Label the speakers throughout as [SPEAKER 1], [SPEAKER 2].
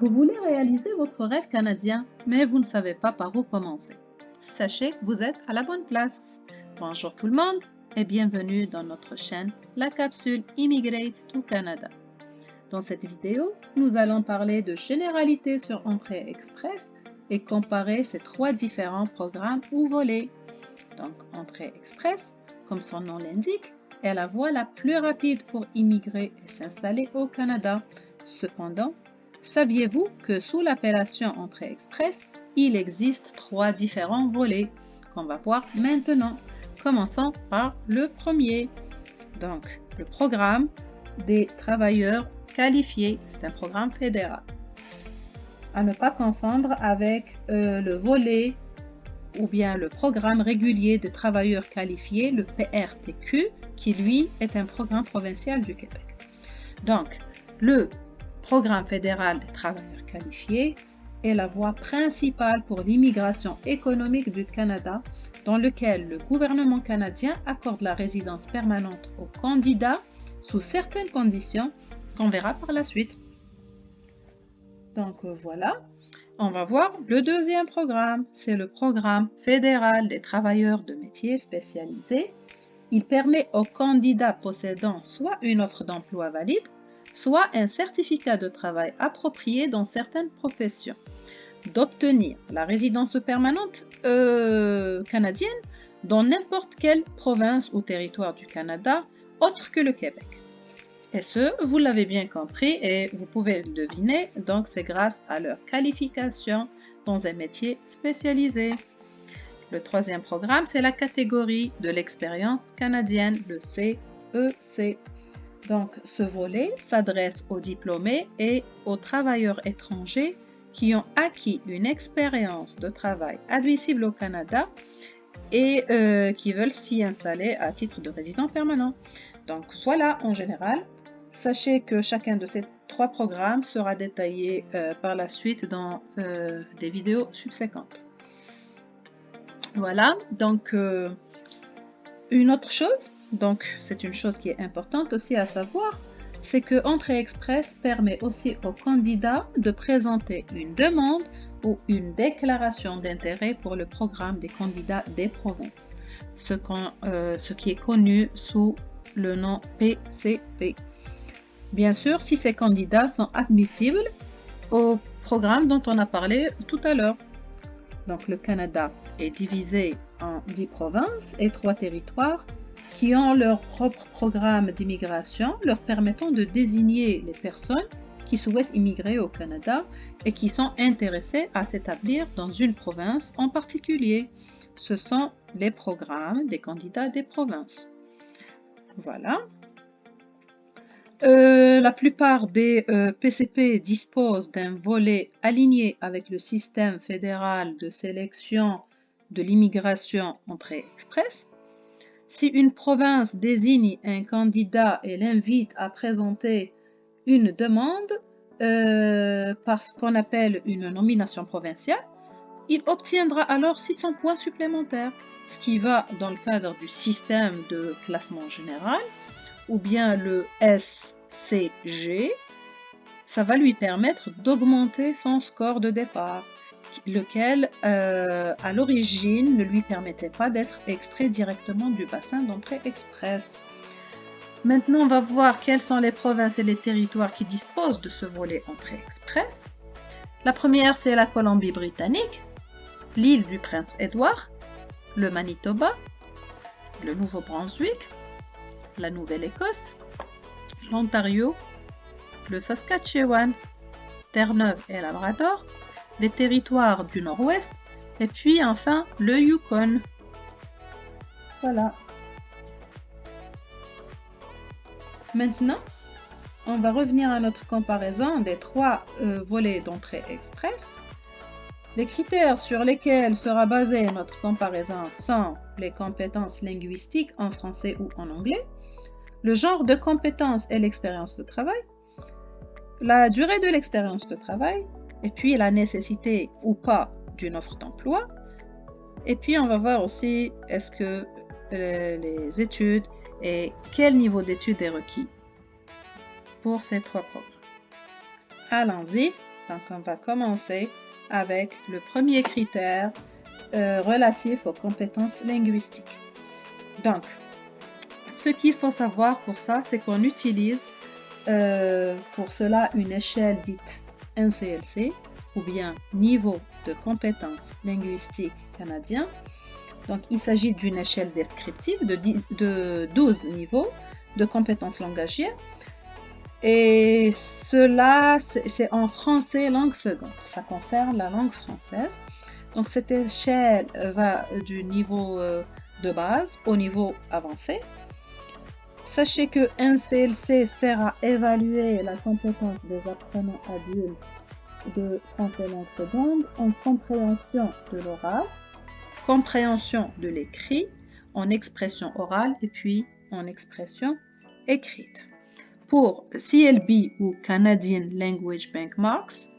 [SPEAKER 1] Vous voulez réaliser votre rêve canadien, mais vous ne savez pas par où commencer. Sachez que vous êtes à la bonne place. Bonjour tout le monde et bienvenue dans notre chaîne, la capsule Immigrate to Canada. Dans cette vidéo, nous allons parler de généralités sur Entrée Express et comparer ces trois différents programmes ou volets. Donc, Entrée Express, comme son nom l'indique, est la voie la plus rapide pour immigrer et s'installer au Canada. Cependant, saviez-vous que sous l'appellation Entrée Express, il existe trois différents volets qu'on va voir maintenant. Commençons par le premier. Donc, le programme des travailleurs qualifiés, c'est un programme fédéral. À ne pas confondre avec le volet ou bien le programme régulier des travailleurs qualifiés, le PRTQ, qui lui est un programme provincial du Québec. Donc, le programme fédéral des travailleurs qualifiés est la voie principale pour l'immigration économique du Canada, dans lequel le gouvernement canadien accorde la résidence permanente aux candidats sous certaines conditions qu'on verra par la suite. Donc voilà. On va voir le deuxième programme, c'est le programme fédéral des travailleurs de métiers spécialisés. Il permet aux candidats possédant soit une offre d'emploi valide, soit un certificat de travail approprié dans certaines professions, d'obtenir la résidence permanente canadienne dans n'importe quelle province ou territoire du Canada autre que le Québec. Et ce, vous l'avez bien compris et vous pouvez le deviner, donc c'est grâce à leur qualification dans un métier spécialisé. Le troisième programme, c'est la catégorie de l'expérience canadienne, le CEC. Donc ce volet s'adresse aux diplômés et aux travailleurs étrangers qui ont acquis une expérience de travail admissible au Canada et qui veulent s'y installer à titre de résident permanent. Donc voilà en général. Sachez que chacun de ces trois programmes sera détaillé par la suite dans des vidéos subséquentes. Voilà, donc une autre chose, donc c'est une chose qui est importante aussi à savoir, c'est que Entrée Express permet aussi aux candidats de présenter une demande ou une déclaration d'intérêt pour le programme des candidats des provinces, ce qui est connu sous le nom PCP. Bien sûr, si ces candidats sont admissibles au programme dont on a parlé tout à l'heure. Donc, le Canada est divisé en 10 provinces et 3 territoires qui ont leur propre programme d'immigration leur permettant de désigner les personnes qui souhaitent immigrer au Canada et qui sont intéressées à s'établir dans une province en particulier. Ce sont les programmes des candidats des provinces. Voilà. La plupart des PCP disposent d'un volet aligné avec le système fédéral de sélection de l'immigration Entrée Express. Si une province désigne un candidat et l'invite à présenter une demande par ce qu'on appelle une nomination provinciale, il obtiendra alors 600 points supplémentaires, ce qui va dans le cadre du système de classement général ou bien le SCG, ça va lui permettre d'augmenter son score de départ, lequel à l'origine ne lui permettait pas d'être extrait directement du bassin d'entrée express. Maintenant, on va voir quelles sont les provinces et les territoires qui disposent de ce volet entrée express. La première, c'est la Colombie-Britannique, l'île du Prince-Édouard, le Manitoba, le Nouveau-Brunswick, la Nouvelle-Écosse, l'Ontario, le Saskatchewan, Terre-Neuve et Labrador, les territoires du Nord-Ouest et puis enfin le Yukon. Voilà. Maintenant, on va revenir à notre comparaison des trois volets d'entrée express. Les critères sur lesquels sera basée notre comparaison sont les compétences linguistiques en français ou en anglais, le genre de compétences et l'expérience de travail, la durée de l'expérience de travail, et puis la nécessité ou pas d'une offre d'emploi. Et puis on va voir aussi est-ce que les études et quel niveau d'études est requis pour ces trois programmes. Allons-y. Donc, on va commencer avec le premier critère relatif aux compétences linguistiques. Donc, ce qu'il faut savoir pour ça, c'est qu'on utilise pour cela une échelle dite NCLC ou bien niveau de compétences linguistiques canadien. Donc, il s'agit d'une échelle descriptive de 12 niveaux de compétences langagières. Et cela, c'est en français langue seconde. Ça concerne la langue française. Donc, cette échelle va du niveau de base au niveau avancé. Sachez que NCLC sert à évaluer la compétence des apprenants adultes de français langue seconde en compréhension de l'oral, compréhension de l'écrit, en expression orale et puis en expression écrite. Pour CLB ou Canadian Language Benchmarks,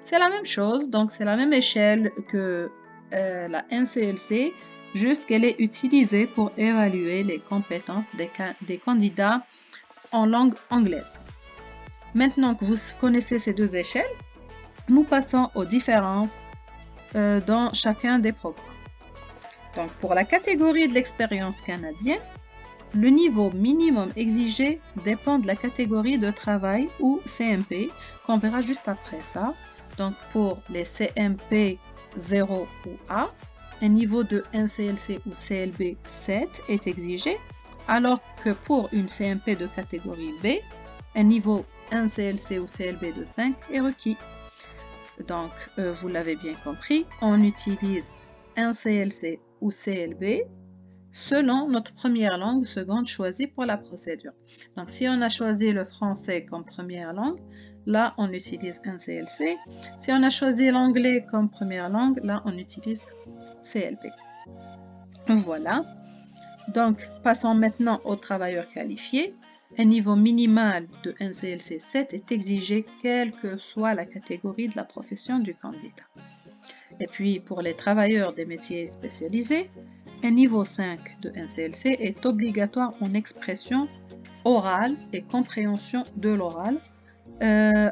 [SPEAKER 1] c'est la même chose, donc c'est la même échelle que la NCLC, juste qu'elle est utilisée pour évaluer les compétences des candidats en langue anglaise. Maintenant que vous connaissez ces deux échelles, nous passons aux différences dans chacun des programmes. Donc pour la catégorie de l'expérience canadienne, le niveau minimum exigé dépend de la catégorie de travail ou CMP, qu'on verra juste après ça. Donc pour les CMP 0 ou A, un niveau de NCLC ou CLB 7 est exigé, alors que pour une CMP de catégorie B, un niveau NCLC ou CLB de 5 est requis. Donc, vous l'avez bien compris, on utilise NCLC ou CLB selon notre première langue seconde choisie pour la procédure. Donc, si on a choisi le français comme première langue, là, on utilise NCLC. Si on a choisi l'anglais comme première langue, là, on utilise CLB. Voilà. Donc, passons maintenant aux travailleurs qualifiés. Un niveau minimal de NCLC 7 est exigé quelle que soit la catégorie de la profession du candidat. Et puis, pour les travailleurs des métiers spécialisés, un niveau 5 de NCLC est obligatoire en expression orale et compréhension de l'oral,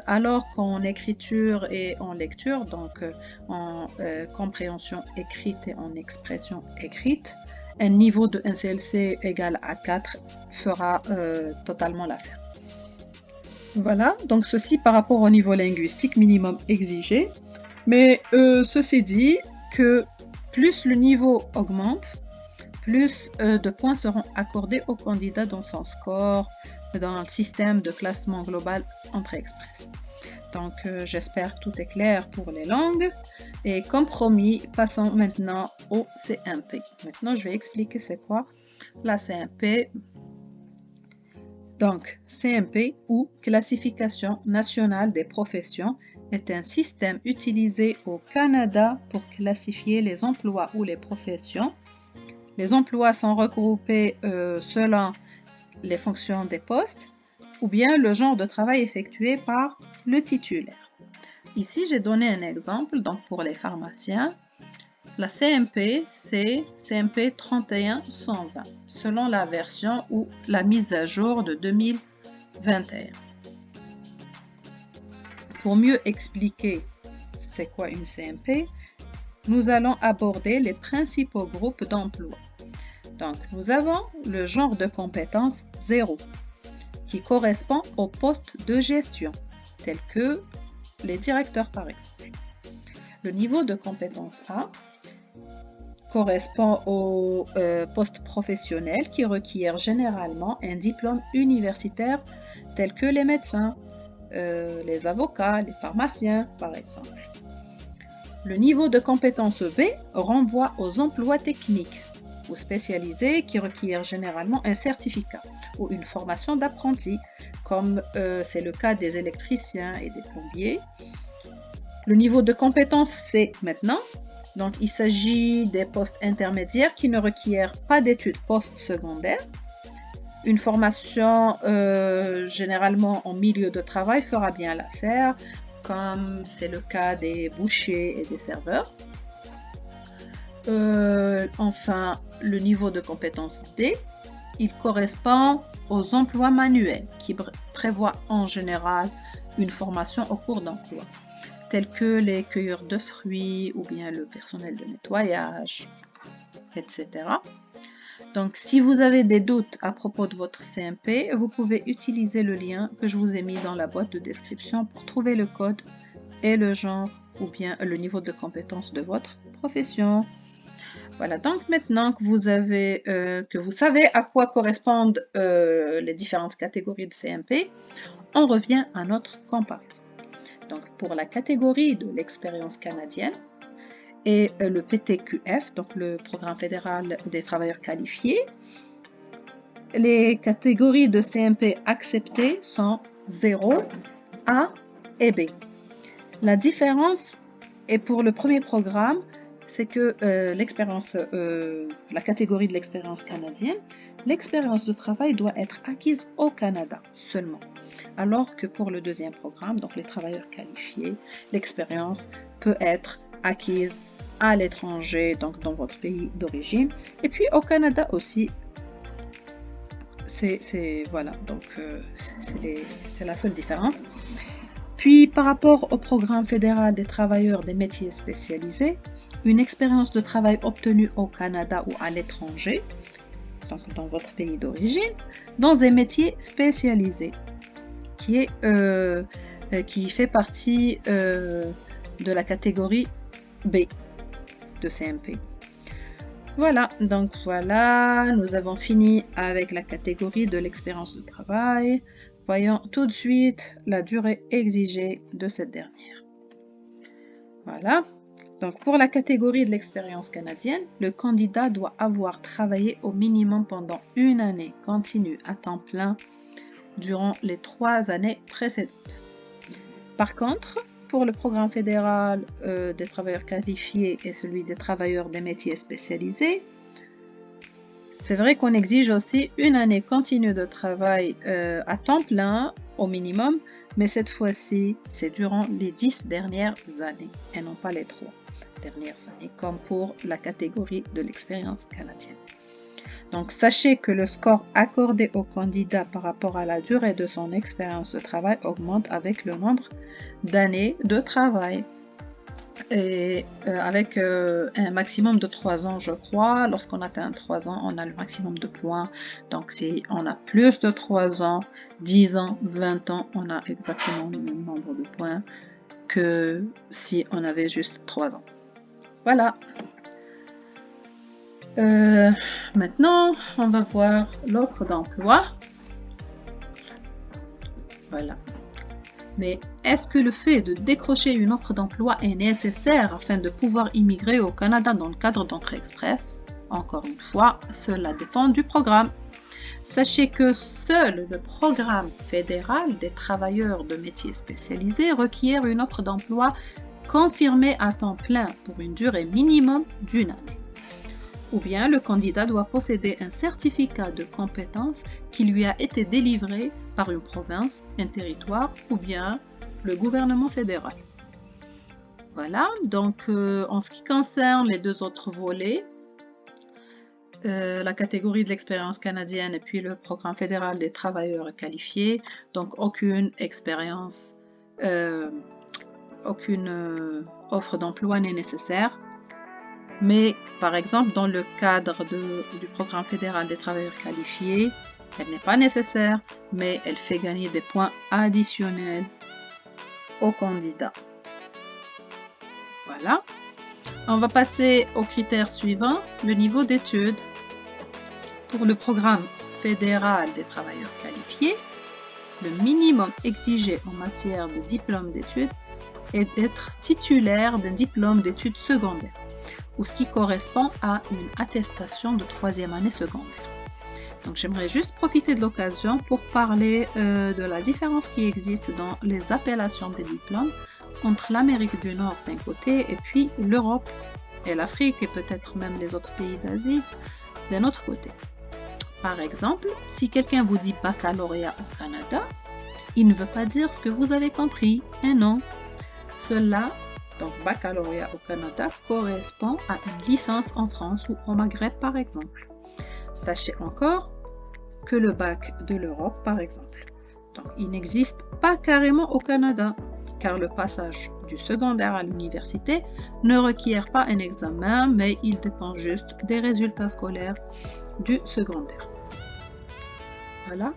[SPEAKER 1] alors qu'en écriture et en lecture, donc en compréhension écrite et en expression écrite, un niveau de NCLC égal à 4 fera totalement l'affaire. Voilà, donc ceci par rapport au niveau linguistique minimum exigé. Mais ceci dit que plus le niveau augmente, plus de points seront accordés au candidat dans son score, dans le système de classement global Entrée Express. Donc j'espère que tout est clair pour les langues. Et comme promis, passons maintenant au CMP. Maintenant, je vais expliquer c'est quoi la CMP. Donc, CMP ou Classification nationale des professions est un système utilisé au Canada pour classifier les emplois ou les professions. Les emplois sont regroupés selon les fonctions des postes ou bien le genre de travail effectué par le titulaire. Ici, j'ai donné un exemple. Donc, pour les pharmaciens, la CMP, c'est CMP 31120, selon la version ou la mise à jour de 2021. Pour mieux expliquer c'est quoi une CMP, nous allons aborder les principaux groupes d'emplois. Donc, nous avons le genre de compétence 0, qui correspond au poste de gestion, tel que les directeurs par exemple. Le niveau de compétence A correspond au poste professionnel qui requiert généralement un diplôme universitaire tel que les médecins, les avocats, les pharmaciens par exemple. Le niveau de compétence B renvoie aux emplois techniques ou spécialisés qui requièrent généralement un certificat ou une formation d'apprenti, comme c'est le cas des électriciens et des plombiers. Le niveau de compétence C maintenant, donc il s'agit des postes intermédiaires qui ne requièrent pas d'études postsecondaires. Une formation généralement en milieu de travail fera bien l'affaire, comme c'est le cas des bouchers et des serveurs. Enfin, le niveau de compétence D, il correspond aux emplois manuels qui prévoient en général une formation au cours d'emploi. tels que les cueilleurs de fruits ou bien le personnel de nettoyage, etc. Donc, si vous avez des doutes à propos de votre CMP, vous pouvez utiliser le lien que je vous ai mis dans la boîte de description pour trouver le code et le genre ou bien le niveau de compétence de votre profession. Voilà, donc maintenant que vous savez à quoi correspondent les différentes catégories de CMP, on revient à notre comparaison. Donc, pour la catégorie de l'expérience canadienne et le PTQF, donc le Programme fédéral des travailleurs qualifiés, les catégories de CMP acceptées sont 0, A et B. La différence est pour le premier programme, c'est que la catégorie de l'expérience canadienne, l'expérience de travail doit être acquise au Canada seulement. Alors que pour le deuxième programme, donc les travailleurs qualifiés, l'expérience peut être acquise à l'étranger, donc dans votre pays d'origine, et puis au Canada aussi. Voilà, donc c'est la seule différence. Puis par rapport au programme fédéral des travailleurs des métiers spécialisés, une expérience de travail obtenue au Canada ou à l'étranger, donc dans votre pays d'origine, dans des métiers spécialisés, qui fait partie de la catégorie B de CMP. Voilà, donc voilà, nous avons fini avec la catégorie de l'expérience de travail. Voyons tout de suite la durée exigée de cette dernière. Voilà, donc pour la catégorie de l'expérience canadienne, le candidat doit avoir travaillé au minimum pendant une année continue à temps plein durant les 3 années précédentes. Par contre, pour le programme fédéral des travailleurs qualifiés et celui des travailleurs des métiers spécialisés, c'est vrai qu'on exige aussi une année continue de travail à temps plein au minimum, mais cette fois-ci, c'est durant les 10 dernières années et non pas les 3 dernières années, comme pour la catégorie de l'expérience canadienne. Donc, sachez que le score accordé au candidat par rapport à la durée de son expérience de travail augmente avec le nombre d'années de travail. Et avec un maximum de 3 ans, je crois. Lorsqu'on atteint 3 ans, on a le maximum de points. Donc, si on a plus de 3 ans, 10 ans, 20 ans, on a exactement le même nombre de points que si on avait juste 3 ans. Voilà. Maintenant, on va voir l'offre d'emploi. Voilà. Mais est-ce que le fait de décrocher une offre d'emploi est nécessaire afin de pouvoir immigrer au Canada dans le cadre d'entrée express? Encore une fois, cela dépend du programme. Sachez que seul le programme fédéral des travailleurs de métiers spécialisés requiert une offre d'emploi confirmée à temps plein pour une durée minimum d'une année. Ou bien le candidat doit posséder un certificat de compétence qui lui a été délivré par une province, un territoire ou bien le gouvernement fédéral. Voilà, donc en ce qui concerne les deux autres volets, la catégorie de l'expérience canadienne et puis le programme fédéral des travailleurs qualifiés, donc aucune expérience, aucune offre d'emploi n'est nécessaire. Mais par exemple, dans le cadre du programme fédéral des travailleurs qualifiés, elle n'est pas nécessaire, mais elle fait gagner des points additionnels aux candidats. Voilà. On va passer au critère suivant, le niveau d'études. Pour le programme fédéral des travailleurs qualifiés, le minimum exigé en matière de diplôme d'études est d'être titulaire d'un diplôme d'études secondaires, ou ce qui correspond à une attestation de 3e année secondaire. Donc j'aimerais juste profiter de l'occasion pour parler de la différence qui existe dans les appellations des diplômes entre l'Amérique du Nord d'un côté et puis l'Europe et l'Afrique et peut-être même les autres pays d'Asie d'un autre côté. Par exemple, si quelqu'un vous dit baccalauréat au Canada, il ne veut pas dire ce que vous avez compris, et non. Cela, donc baccalauréat au Canada, correspond à une licence en France ou au Maghreb par exemple. Sachez encore que le bac de l'Europe par exemple, donc il n'existe pas carrément au Canada. car le passage du secondaire à l'université ne requiert pas un examen, mais il dépend juste des résultats scolaires du secondaire. Voilà.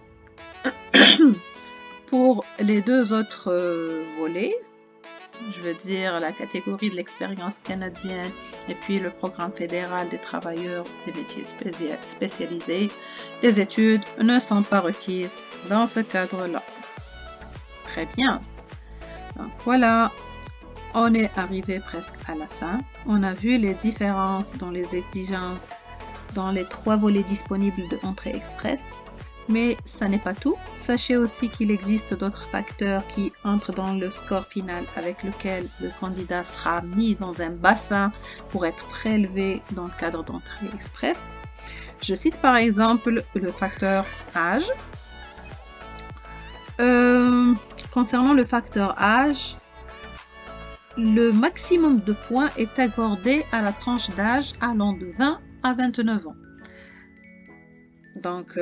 [SPEAKER 1] Pour les deux autres volets, je veux dire la catégorie de l'expérience canadienne et puis le programme fédéral des travailleurs des métiers spécialisés, les études ne sont pas requises dans ce cadre-là. Très bien. Donc voilà, on est arrivé presque à la fin. On a vu les différences dans les exigences dans les 3 volets disponibles de Entrée Express. Mais ça n'est pas tout. Sachez aussi qu'il existe d'autres facteurs qui entrent dans le score final avec lequel le candidat sera mis dans un bassin pour être prélevé dans le cadre d'Entrée Express. Je cite par exemple le facteur âge. Concernant le facteur âge, le maximum de points est accordé à la tranche d'âge allant de 20 à 29 ans. Donc,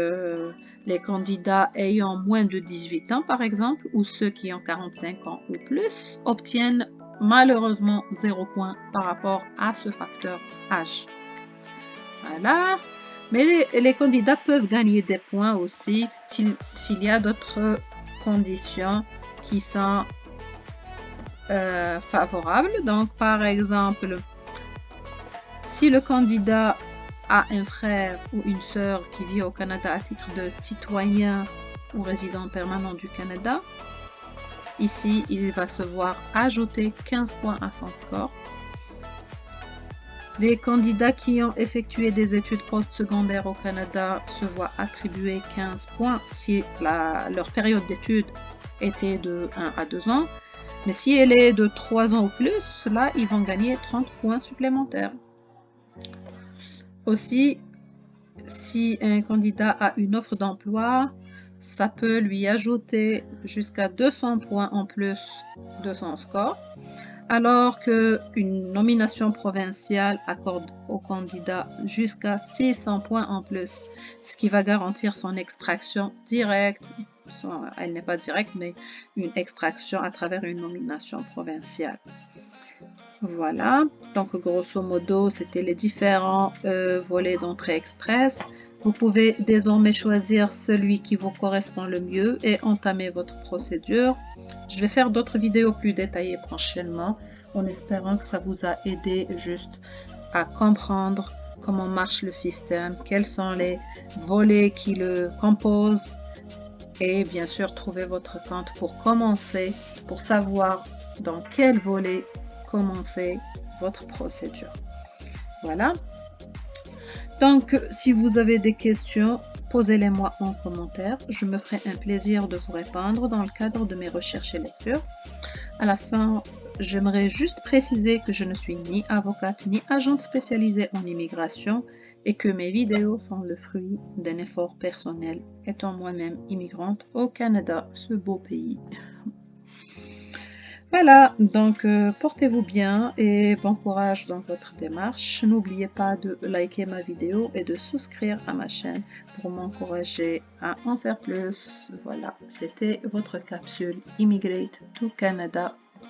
[SPEAKER 1] les candidats ayant moins de 18 ans, par exemple, ou ceux qui ont 45 ans ou plus, obtiennent malheureusement 0 point par rapport à ce facteur âge. Voilà. Mais les candidats peuvent gagner des points aussi s'il y a d'autres conditions qui sont favorables. Donc, par exemple, si le candidat a un frère ou une sœur qui vit au Canada à titre de citoyen ou résident permanent du Canada, ici, il va se voir ajouter 15 points à son score. Les candidats qui ont effectué des études postsecondaires au Canada se voient attribuer 15 points si leur période d'études était de 1 à 2 ans. Mais si elle est de 3 ans ou plus, là, ils vont gagner 30 points supplémentaires. Aussi, si un candidat a une offre d'emploi, ça peut lui ajouter jusqu'à 200 points en plus de son score, alors qu'une nomination provinciale accorde au candidat jusqu'à 600 points en plus, ce qui va garantir son extraction directe. Elle n'est pas directe, mais une extraction à travers une nomination provinciale. Voilà, donc grosso modo, c'était les différents volets d'Entrée Express. Vous pouvez désormais choisir celui qui vous correspond le mieux et entamer votre procédure. Je vais faire d'autres vidéos plus détaillées prochainement, en espérant que ça vous a aidé juste à comprendre comment marche le système, quels sont les volets qui le composent et bien sûr trouver votre compte pour commencer, pour savoir dans quel volet commencer votre procédure. Voilà. Donc, si vous avez des questions, posez-les-moi en commentaire. Je me ferai un plaisir de vous répondre dans le cadre de mes recherches et lectures. À la fin, j'aimerais juste préciser que je ne suis ni avocate ni agente spécialisée en immigration et que mes vidéos sont le fruit d'un effort personnel, étant moi-même immigrante au Canada, ce beau pays. Voilà, donc portez-vous bien et bon courage dans votre démarche. N'oubliez pas de liker ma vidéo et de souscrire à ma chaîne pour m'encourager à en faire plus. Voilà, c'était votre capsule Immigrate to Canada